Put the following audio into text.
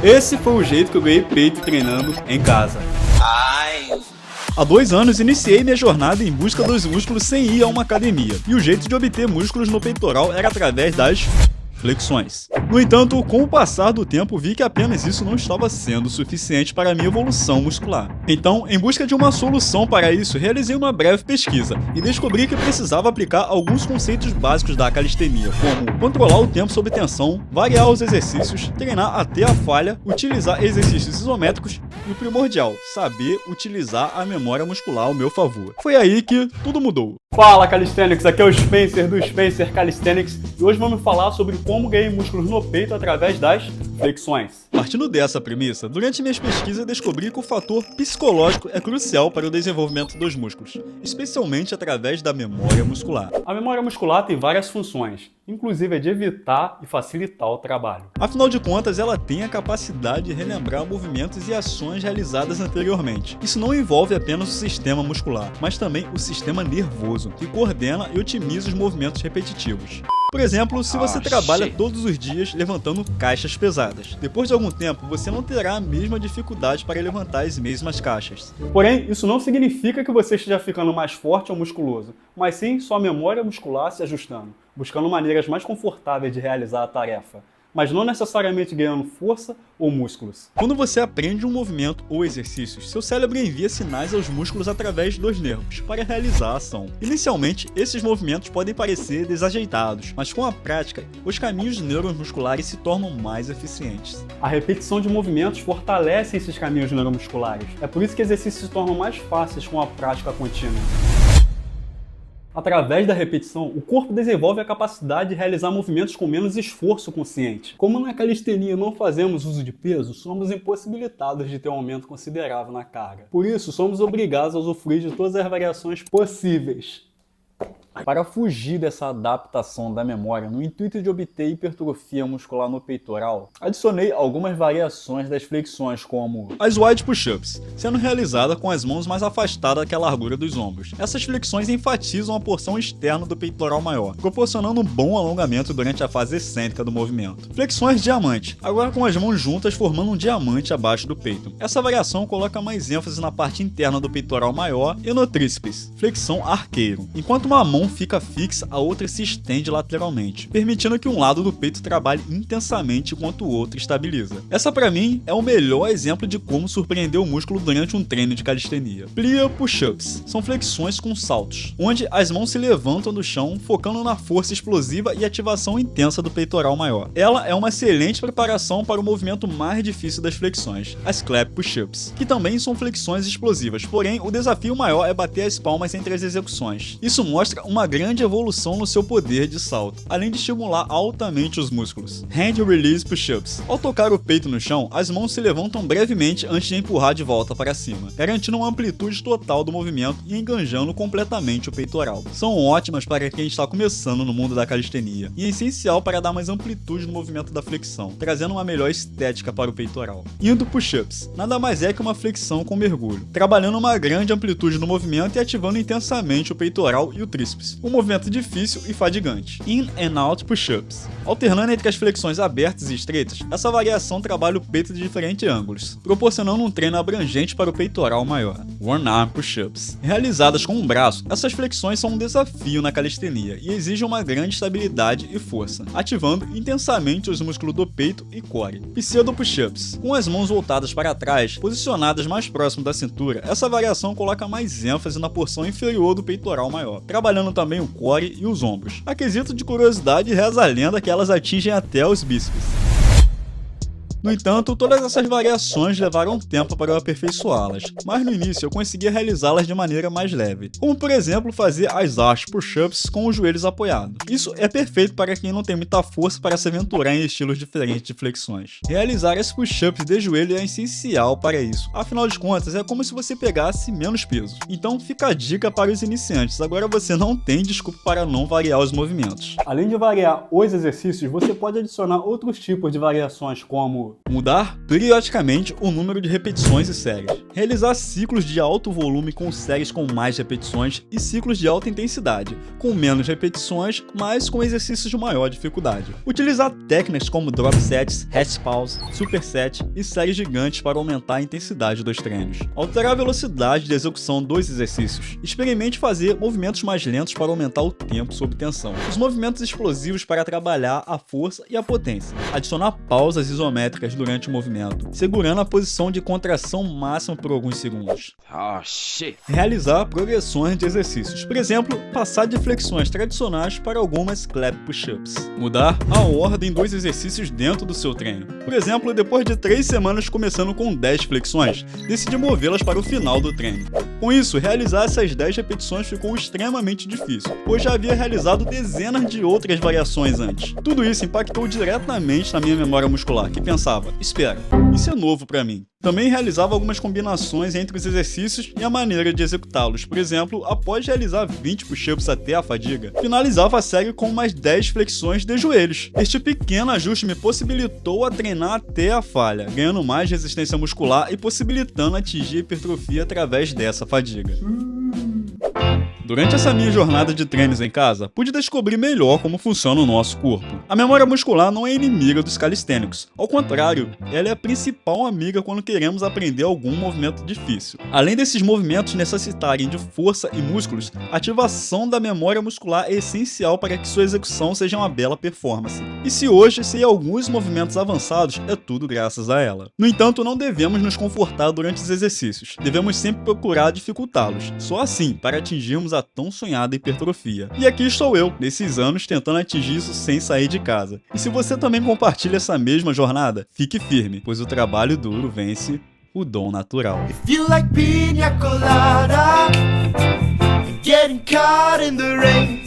Esse foi o jeito que eu ganhei peito treinando em casa. Há 2 anos iniciei minha jornada em busca dos músculos sem ir a uma academia, e o jeito de obter músculos no peitoral era através das flexões. No entanto, com o passar do tempo, vi que apenas isso não estava sendo suficiente para a minha evolução muscular. Então, em busca de uma solução para isso, realizei uma breve pesquisa e descobri que precisava aplicar alguns conceitos básicos da calistenia, como controlar o tempo sob tensão, variar os exercícios, treinar até a falha, utilizar exercícios isométricos e o primordial, saber utilizar a memória muscular ao meu favor. Foi aí que tudo mudou. Fala, Calisthenics! Aqui é o Spencer do Spencer Calisthenics e hoje vamos falar sobre como ganhei músculos no peito através das flexões. Partindo dessa premissa, durante minhas pesquisas descobri que o fator psicológico é crucial para o desenvolvimento dos músculos, especialmente através da memória muscular. A memória muscular tem várias funções, inclusive a de evitar e facilitar o trabalho. Afinal de contas, ela tem a capacidade de relembrar movimentos e ações realizadas anteriormente. Isso não envolve apenas o sistema muscular, mas também o sistema nervoso, que coordena e otimiza os movimentos repetitivos. Por exemplo, se você trabalha todos os dias levantando caixas pesadas, depois de algum tempo você não terá a mesma dificuldade para levantar as mesmas caixas. Porém, isso não significa que você esteja ficando mais forte ou musculoso, mas sim sua memória muscular se ajustando, buscando maneiras mais confortáveis de realizar a tarefa, mas não necessariamente ganhando força ou músculos. Quando você aprende um movimento ou exercícios, seu cérebro envia sinais aos músculos através dos nervos para realizar a ação. Inicialmente, esses movimentos podem parecer desajeitados, mas com a prática, os caminhos neuromusculares se tornam mais eficientes. A repetição de movimentos fortalece esses caminhos neuromusculares. É por isso que exercícios se tornam mais fáceis com a prática contínua. Através da repetição, o corpo desenvolve a capacidade de realizar movimentos com menos esforço consciente. Como na calistenia não fazemos uso de peso, somos impossibilitados de ter um aumento considerável na carga. Por isso, somos obrigados a usufruir de todas as variações possíveis. Para fugir dessa adaptação da memória, no intuito de obter hipertrofia muscular no peitoral, adicionei algumas variações das flexões, como as wide push-ups, sendo realizada com as mãos mais afastadas da largura dos ombros. Essas flexões enfatizam a porção externa do peitoral maior, proporcionando um bom alongamento durante a fase excêntrica do movimento. Flexões diamante, agora com as mãos juntas formando um diamante abaixo do peito. Essa variação coloca mais ênfase na parte interna do peitoral maior e no tríceps, flexão arqueiro. Enquanto uma mão fica fixa, a outra se estende lateralmente, permitindo que um lado do peito trabalhe intensamente enquanto o outro estabiliza. Essa para mim é o melhor exemplo de como surpreender o músculo durante um treino de calistenia. Plyo push-ups são flexões com saltos, onde as mãos se levantam do chão, focando na força explosiva e ativação intensa do peitoral maior. Ela é uma excelente preparação para o movimento mais difícil das flexões, as clap push-ups, que também são flexões explosivas, porém o desafio maior é bater as palmas entre as execuções. Isso mostra uma grande evolução no seu poder de salto, além de estimular altamente os músculos. Hand Release Push-Ups. Ao tocar o peito no chão, as mãos se levantam brevemente antes de empurrar de volta para cima, garantindo uma amplitude total do movimento e enganjando completamente o peitoral. São ótimas para quem está começando no mundo da calistenia e é essencial para dar mais amplitude no movimento da flexão, trazendo uma melhor estética para o peitoral. Indo Push-Ups. Nada mais é que uma flexão com mergulho, trabalhando uma grande amplitude no movimento e ativando intensamente o peitoral e o tríceps. Um movimento difícil e fadigante. In and Out Push-Ups. Alternando entre as flexões abertas e estreitas, essa variação trabalha o peito de diferentes ângulos, proporcionando um treino abrangente para o peitoral maior. One Arm Push-Ups. Realizadas com um braço, essas flexões são um desafio na calistenia e exigem uma grande estabilidade e força, ativando intensamente os músculos do peito e core. Pseudo Push-Ups. Com as mãos voltadas para trás, posicionadas mais próximo da cintura, essa variação coloca mais ênfase na porção inferior do peitoral maior, trabalhando também o core e os ombros. A quesito de curiosidade, reza a lenda que elas atingem até os bíceps. No entanto, todas essas variações levaram tempo para eu aperfeiçoá-las, mas no início eu conseguia realizá-las de maneira mais leve, como por exemplo fazer as arch push-ups com os joelhos apoiados. Isso é perfeito para quem não tem muita força para se aventurar em estilos diferentes de flexões. Realizar as push-ups de joelho é essencial para isso, afinal de contas é como se você pegasse menos peso. Então fica a dica para os iniciantes, agora você não tem desculpa para não variar os movimentos. Além de variar os exercícios, você pode adicionar outros tipos de variações como jogo. Mudar periodicamente o número de repetições e séries. Realizar ciclos de alto volume com séries com mais repetições e ciclos de alta intensidade, com menos repetições, mas com exercícios de maior dificuldade. Utilizar técnicas como drop sets, rest pause, superset e séries gigantes para aumentar a intensidade dos treinos. Alterar a velocidade de execução dos exercícios. Experimente fazer movimentos mais lentos para aumentar o tempo sob tensão. Os movimentos explosivos para trabalhar a força e a potência. Adicionar pausas isométricas durante o movimento, segurando a posição de contração máxima por alguns segundos. Realizar progressões de exercícios. Por exemplo, passar de flexões tradicionais para algumas clap push-ups. Mudar a ordem dos exercícios dentro do seu treino. Por exemplo, depois de 3 semanas começando com 10 flexões, decide movê-las para o final do treino. Com isso, realizar essas 10 repetições ficou extremamente difícil, pois já havia realizado dezenas de outras variações antes. Tudo isso impactou diretamente na minha memória muscular, que pensava, espera, isso é novo para mim. Também realizava algumas combinações entre os exercícios e a maneira de executá-los. Por exemplo, após realizar 20 push-ups até a fadiga, finalizava a série com mais 10 flexões de joelhos. Este pequeno ajuste me possibilitou a treinar até a falha, ganhando mais resistência muscular e possibilitando atingir a hipertrofia através dessa fadiga. Durante essa minha jornada de treinos em casa, pude descobrir melhor como funciona o nosso corpo. A memória muscular não é inimiga dos calistênicos. Ao contrário, ela é a principal amiga quando queremos aprender algum movimento difícil. Além desses movimentos necessitarem de força e músculos, a ativação da memória muscular é essencial para que sua execução seja uma bela performance. E se hoje sei alguns movimentos avançados, é tudo graças a ela. No entanto, não devemos nos confortar durante os exercícios. Devemos sempre procurar dificultá-los. Só assim, para atingirmos a tão sonhada hipertrofia. E aqui estou eu, nesses anos, tentando atingir isso sem sair de casa. E se você também compartilha essa mesma jornada, fique firme, pois o trabalho duro vence o dom natural. If you like pina colada and getting caught in the rain,